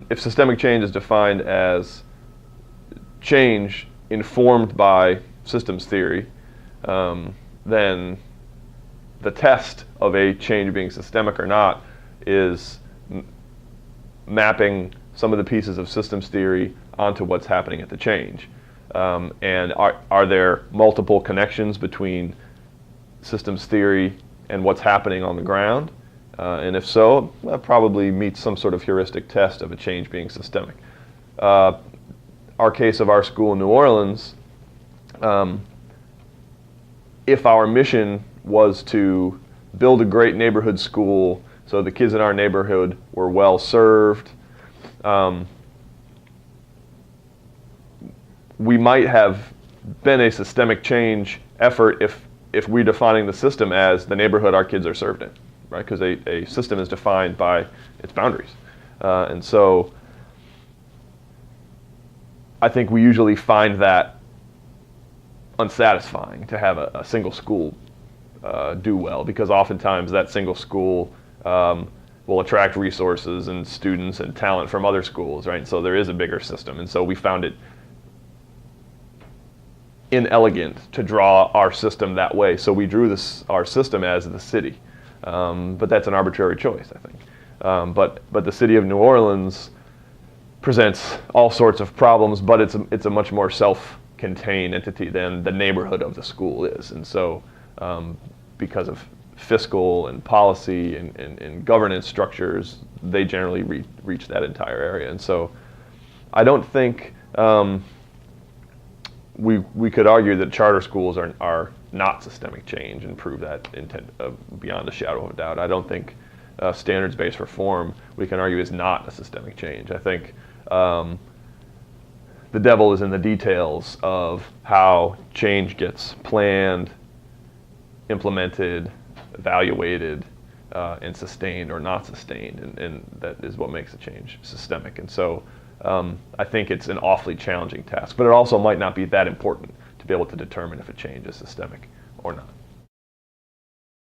if systemic change is defined as change informed by systems theory, then the test of a change being systemic or not is mapping some of the pieces of systems theory onto what's happening at the change. And are there multiple connections between systems theory and what's happening on the ground? And if so, that probably meets some sort of heuristic test of a change being systemic. Our case of our school in New Orleans, if our mission was to build a great neighborhood school so the kids in our neighborhood were well served, we might have been a systemic change effort if we're defining the system as the neighborhood our kids are served in, right? Because a system is defined by its boundaries. And so I think we usually find that unsatisfying to have a single school do well, because oftentimes that single school will attract resources and students and talent from other schools, right? So there is a bigger system, and so we found it inelegant to draw our system that way. So we drew our system as the city, but that's an arbitrary choice, I think. But the city of New Orleans presents all sorts of problems, but it's a much more self-contained entity than the neighborhood of the school is, and so because of fiscal and policy and governance structures, they generally reach that entire area. And so I don't think we could argue that charter schools are not systemic change and prove that intent beyond a shadow of a doubt. I don't think standards-based reform, we can argue, is not a systemic change. I think the devil is in the details of how change gets planned, implemented, evaluated, and sustained or not sustained, and that is what makes a change systemic. And so I think it's an awfully challenging task, but it also might not be that important to be able to determine if a change is systemic or not.